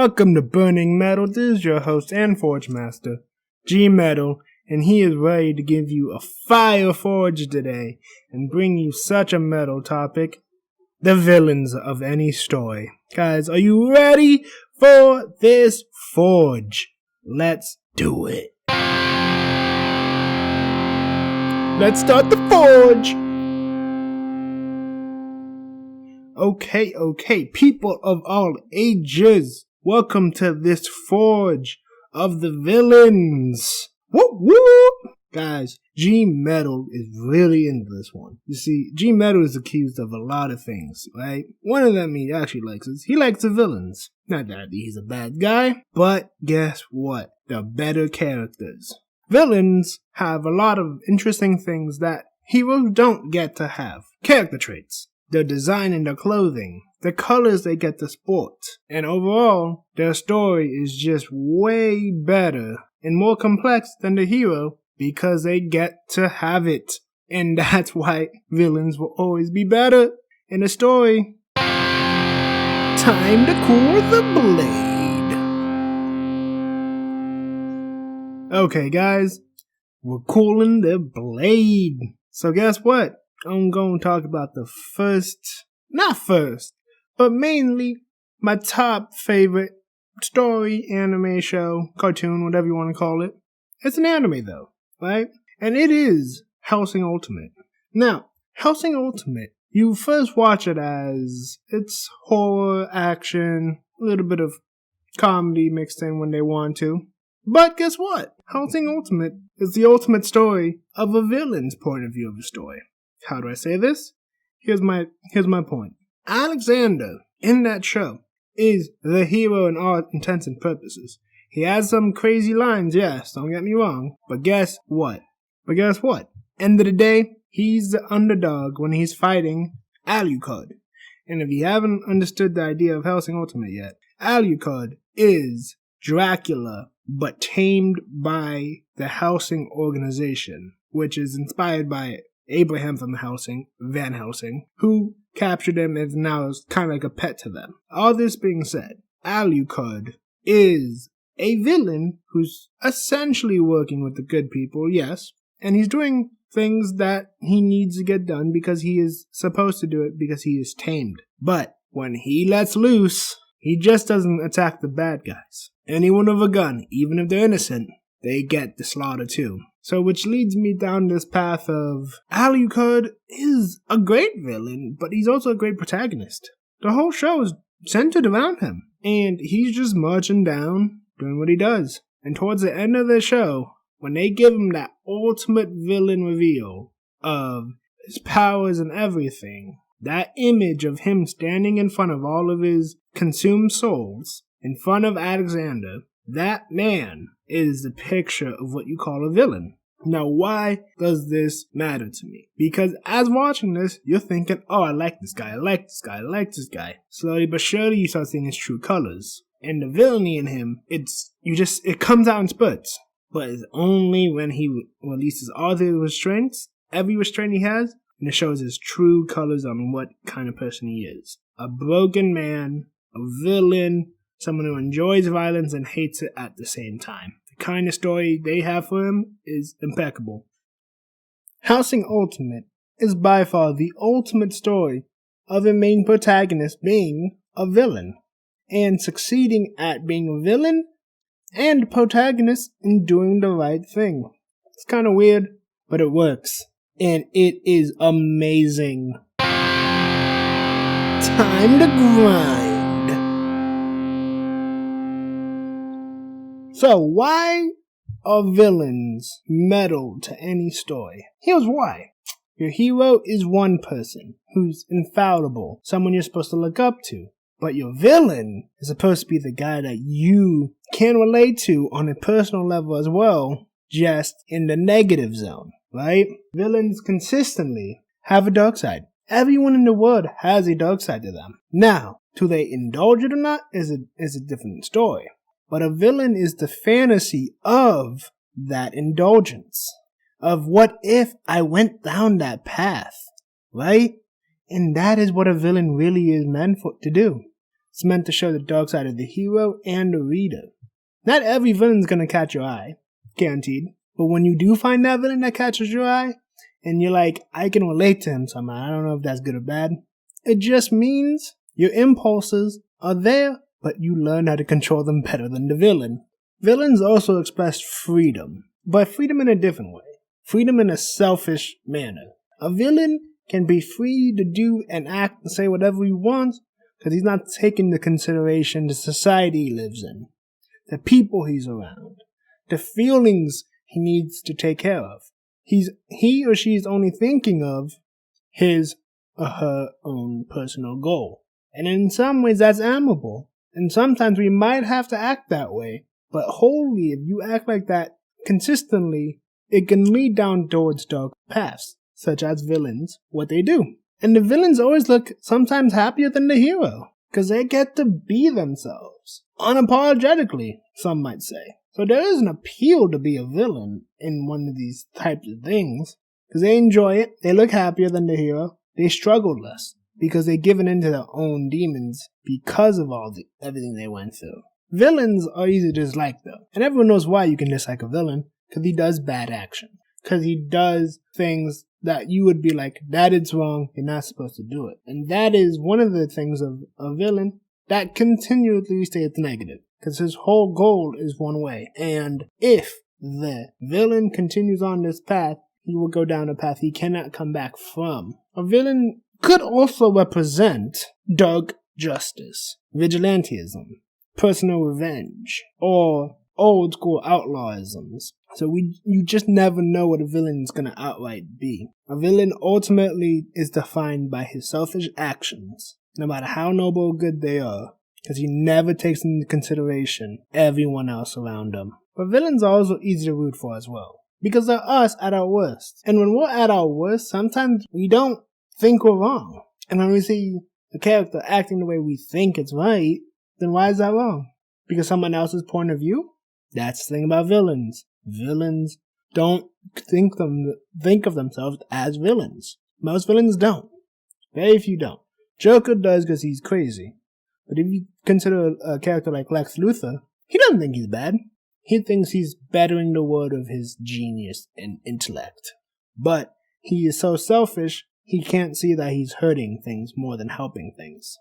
Welcome to Burning Metal. This is your host and Forge Master, Gmetal, and he is ready to give you a fire forge today and bring you such a metal topic, the villains of any story. Guys, are you ready for this forge? Let's do it. Let's start the forge. Okay, people of all ages, welcome to this forge of the villains. Whoop whoop! Guys, Gmetal is really into this one. You see, Gmetal is accused of a lot of things, right? One of them he actually likes is he likes the villains. Not that he's a bad guy, but guess what? They're better characters. Villains have a lot of interesting things that heroes don't get to have. Character traits. Their design and their clothing, the colors they get to sport, and overall, their story is just way better and more complex than the hero because they get to have it. And that's why villains will always be better in a story. Time to cool the blade. Okay, guys, we're cooling the blade. So guess what? I'm going to talk about but mainly my top favorite story, anime show, cartoon, whatever you want to call it. It's an anime though, right? And it is Helsing Ultimate. Now, Helsing Ultimate, you first watch it as it's horror, action, a little bit of comedy mixed in when they want to. But guess what? Helsing Ultimate is the ultimate story of a villain's point of view of a story. How do I say this? Here's my point. Alexander, in that show, is the hero in all intents and purposes. He has some crazy lines, yes, don't get me wrong. But guess what? End of the day, he's the underdog when he's fighting Alucard. And if you haven't understood the idea of Helsing Ultimate yet, Alucard is Dracula, but tamed by the Helsing organization, which is inspired by Abraham from Helsing, Van Helsing, who captured him and now is kind of like a pet to them. All this being said, Alucard is a villain who's essentially working with the good people, yes, and he's doing things that he needs to get done because he is supposed to do it because he is tamed. But when he lets loose, he just doesn't attack the bad guys. Anyone with a gun, even if they're innocent, they get the slaughter too. So which leads me down this path of Alucard is a great villain, but he's also a great protagonist. The whole show is centered around him. And he's just marching down, doing what he does. And towards the end of the show, when they give him that ultimate villain reveal of his powers and everything, that image of him standing in front of all of his consumed souls, in front of Alexander, that man is the picture of what you call a villain. Now, why does this matter to me? Because as watching this, you're thinking, oh, I like this guy. Slowly but surely, you start seeing his true colors. And the villainy in him, it comes out in spurts. But it's only when he releases all the restraints, every restraint he has, and it shows his true colors on what kind of person he is. A broken man, a villain, someone who enjoys violence and hates it at the same time. The kind of story they have for him is impeccable. Helsing Ultimate is by far the ultimate story of a main protagonist being a villain, and succeeding at being a villain and protagonist in doing the right thing. It's kind of weird, but it works. And it is amazing. Time to grind. So why are villains metal to any story? Here's why. Your hero is one person who's infallible, someone you're supposed to look up to. But your villain is supposed to be the guy that you can relate to on a personal level as well, just in the negative zone, right? Villains consistently have a dark side. Everyone in the world has a dark side to them. Now, do they indulge it or not is a different story. But a villain is the fantasy of that indulgence. Of what if I went down that path, right? And that is what a villain really is meant to do. It's meant to show the dark side of the hero and the reader. Not every villain's gonna catch your eye, guaranteed. But when you do find that villain that catches your eye, and you're like, I can relate to him somehow, I don't know if that's good or bad, it just means your impulses are there, but you learn how to control them better than the villain. Villains also express freedom, but freedom in a different way. Freedom in a selfish manner. A villain can be free to do and act and say whatever he wants because he's not taking into consideration the society he lives in, the people he's around, the feelings he needs to take care of. He or she is only thinking of his or her own personal goal. And in some ways that's admirable. And sometimes we might have to act that way. But wholly, if you act like that consistently, it can lead down towards dark paths, such as villains, what they do. And the villains always look sometimes happier than the hero, because they get to be themselves. Unapologetically, some might say. So there is an appeal to be a villain in one of these types of things, because they enjoy it, they look happier than the hero, they struggle less, because they've given into their own demons because of everything they went through. Villains are easy to dislike though, and everyone knows why you can dislike a villain, because he does bad action. Because he does things that you would be like, that is wrong, you're not supposed to do it. And that is one of the things of a villain that continually stays negative, because his whole goal is one way. And if the villain continues on this path, he will go down a path he cannot come back from. A villain could also represent dark justice, vigilantism, personal revenge, or old school outlawisms. So you just never know what a villain is going to outright be. A villain ultimately is defined by his selfish actions, no matter how noble or good they are, because he never takes into consideration everyone else around him. But villains are also easy to root for as well, because they're us at our worst. And when we're at our worst, sometimes we don't think we're wrong. And when we see a character acting the way we think it's right, then why is that wrong? Because someone else's point of view? That's the thing about villains. Villains don't think of themselves as villains. Most villains don't. Very few don't. Joker does because he's crazy. But if you consider a character like Lex Luthor, he doesn't think he's bad. He thinks he's bettering the world of his genius and intellect. But he is so selfish, he can't see that he's hurting things more than helping things.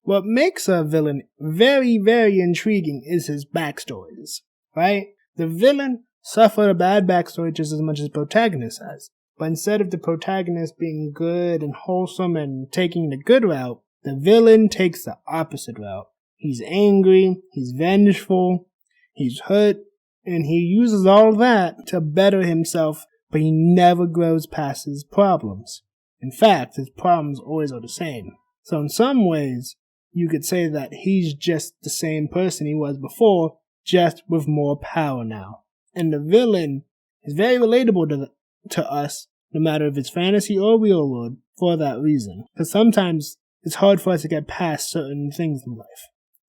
What makes a villain very, very intriguing is his backstories, right? The villain suffered a bad backstory just as much as the protagonist has. But instead of the protagonist being good and wholesome and taking the good route, the villain takes the opposite route. He's angry, he's vengeful, he's hurt, and he uses all that to better himself, but he never grows past his problems. In fact, his problems always are the same. So in some ways, you could say that he's just the same person he was before, just with more power now. And the villain is very relatable to us, no matter if it's fantasy or real world, for that reason. Because sometimes it's hard for us to get past certain things in life.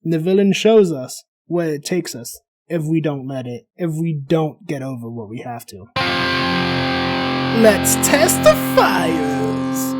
And the villain shows us where it takes us if we don't if we don't get over what we have to. Let's test the fires!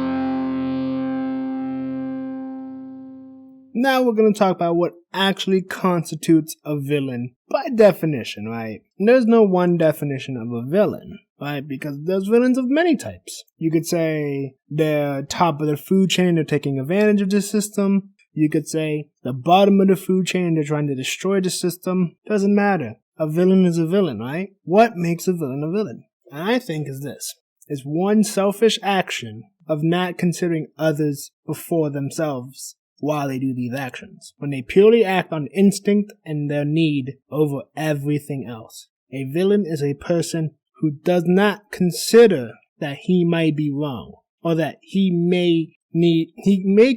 Now we're going to talk about what actually constitutes a villain by definition, right? And there's no one definition of a villain, right? Because there's villains of many types. You could say they're top of the food chain, they're taking advantage of the system. You could say the bottom of the food chain, they're trying to destroy the system. Doesn't matter. A villain is a villain, right? What makes a villain a villain? I think is this. It's one selfish action of not considering others before themselves while they do these actions, when they purely act on instinct and their need over everything else. A villain is a person who does not consider that he might be wrong, or that he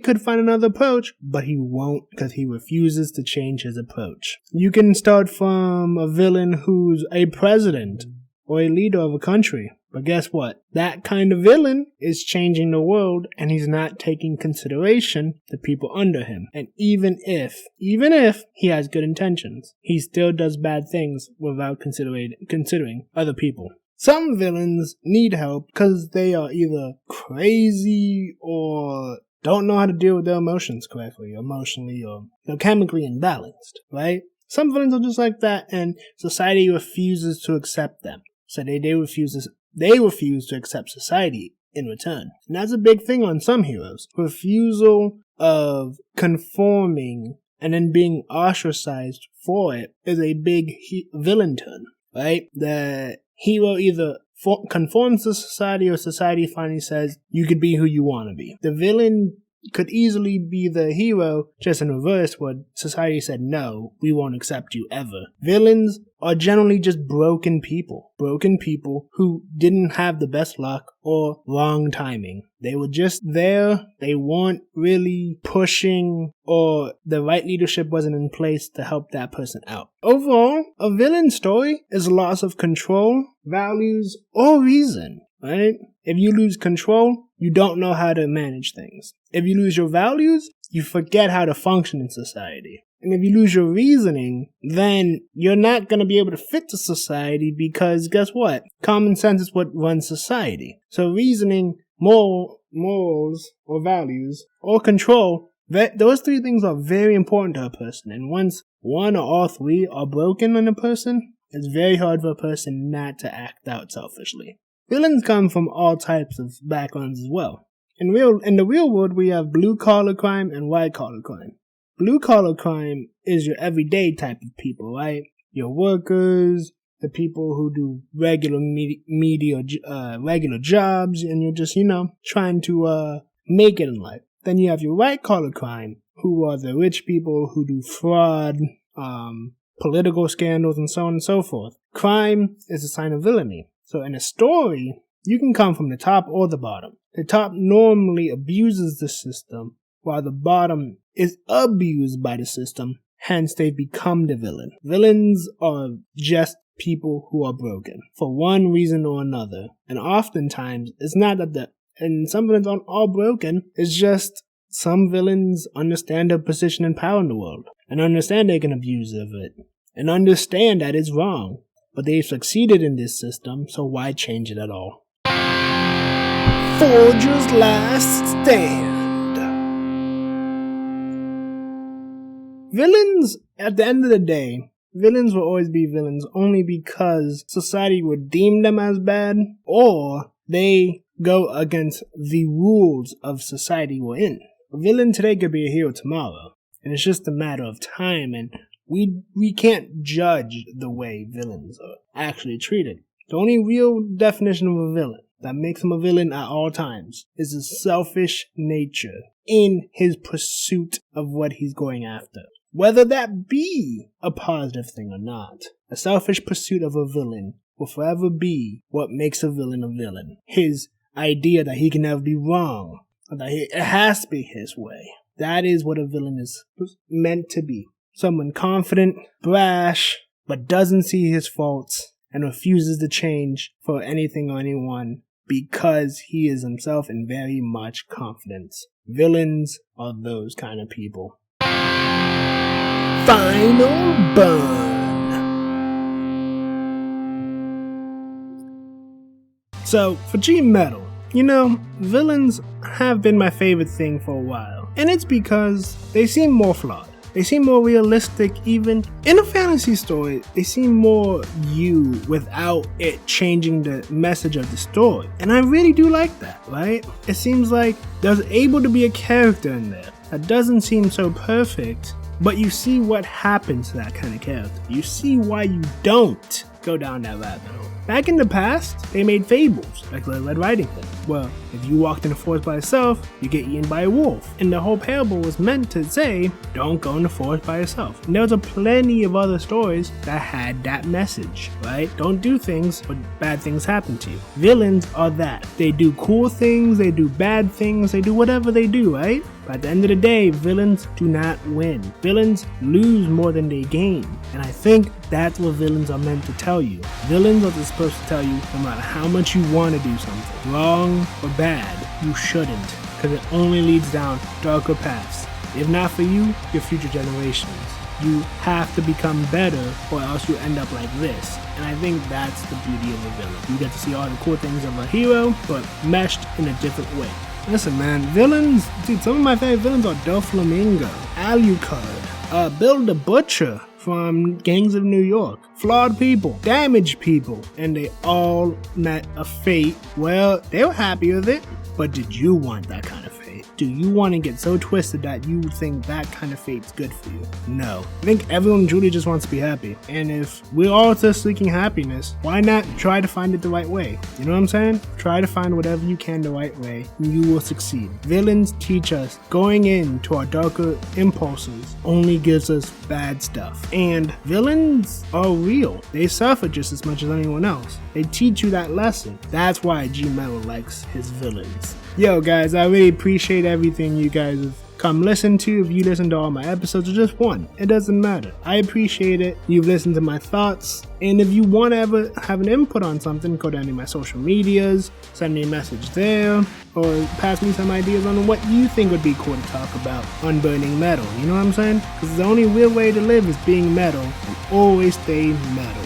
could find another approach, but he won't because he refuses to change his approach. You can start from a villain who's a president or a leader of a country. But guess what? That kind of villain is changing the world, and he's not taking consideration the people under him. And even if he has good intentions, he still does bad things without considering other people. Some villains need help because they are either crazy or don't know how to deal with their emotions correctly, emotionally or chemically imbalanced, right? Some villains are just like that, and society refuses to accept them. So they refuse to accept society in return. And that's a big thing on some heroes. Refusal of conforming and then being ostracized for it is a big villain turn, right? The hero either conforms to society or society finally says, you could be who you want to be. The villain could easily be the hero, just in reverse, where society said, no, we won't accept you ever. Villains are generally just broken people who didn't have the best luck or wrong timing. They were just there, they weren't really pushing, or the right leadership wasn't in place to help that person out. Overall, a villain story is a loss of control, values, or reason, right? If you lose control, you don't know how to manage things. If you lose your values, you forget how to function in society. And if you lose your reasoning, then you're not going to be able to fit to society because guess what? Common sense is what runs society. So reasoning, morals, or values, or control, those three things are very important to a person. And once one or all three are broken in a person, it's very hard for a person not to act out selfishly. Villains come from all types of backgrounds as well. In the real world, we have blue-collar crime and white-collar crime. Blue-collar crime is your everyday type of people, right? Your workers, the people who do regular regular jobs, and you're just, trying to make it in life. Then you have your white-collar crime, who are the rich people who do fraud, political scandals, and so on and so forth. Crime is a sign of villainy. So in a story, you can come from the top or the bottom. The top normally abuses the system, while the bottom is abused by the system, hence they become the villain. Villains are just people who are broken, for one reason or another. And oftentimes, it's not that and some villains aren't all broken, it's just some villains understand their position and power in the world, and understand they can abuse of it, and understand that it's wrong. But they've succeeded in this system, so why change it at all? Forger's Last Stand. Villains, at the end of the day, villains will always be villains only because society would deem them as bad, or they go against the rules of society we're in. A villain today could be a hero tomorrow, and it's just a matter of time, and we can't judge the way villains are actually treated. The only real definition of a villain that makes him a villain at all times is his selfish nature in his pursuit of what he's going after. Whether that be a positive thing or not, a selfish pursuit of a villain will forever be what makes a villain. His idea that he can never be wrong, or that it has to be his way. That is what a villain is meant to be. Someone confident, brash, but doesn't see his faults and refuses to change for anything or anyone because he is himself in very much confidence. Villains are those kind of people. Final burn. So, for Gmetal, villains have been my favorite thing for a while. And it's because they seem more flawed. They seem more realistic even. In a fantasy story, they seem more you without it changing the message of the story. And I really do like that, right? It seems like there's able to be a character in there that doesn't seem so perfect, but you see what happens to that kind of character. You see why you don't go down that rabbit hole. Back in the past, they made fables, like the Red Riding Hood. Well, if you walked in the forest by yourself, you get eaten by a wolf. And the whole parable was meant to say, don't go in the forest by yourself. And there was plenty of other stories that had that message, right? Don't do things when bad things happen to you. Villains are that. They do cool things, they do bad things, they do whatever they do, right? But at the end of the day, villains do not win. Villains lose more than they gain. And I think that's what villains are meant to tell you. Villains are supposed to tell you no matter how much you want to do something, wrong or bad, you shouldn't. Because it only leads down darker paths. If not for you, your future generations. You have to become better or else you end up like this. And I think that's the beauty of a villain. You get to see all the cool things of a hero, but meshed in a different way. Listen, man, villains, dude, some of my favorite villains are Doflamingo, Alucard, Bill the Butcher from Gangs of New York. Flawed people, damaged people, and they all met a fate. Well, they were happy with it, but did you want that kind of fate? Do you want to get so twisted that you think that kind of fate's good for you? No. I think everyone truly just wants to be happy. And if we're all just seeking happiness, why not try to find it the right way? You know what I'm saying? Try to find whatever you can the right way, and you will succeed. Villains teach us going into our darker impulses only gives us bad stuff. And villains are real. They suffer just as much as anyone else. They teach you that lesson. That's why Gmetal likes his villains. Yo guys, I really appreciate everything you guys have come listen to. If you listen to all my episodes or just one, it doesn't matter. I appreciate it. You've listened to my thoughts. And if you want to ever have an input on something, go to any of my social medias, send me a message there, or pass me some ideas on what you think would be cool to talk about on Burning Metal. You know what I'm saying? Because the only real way to live is being metal, and always stay metal.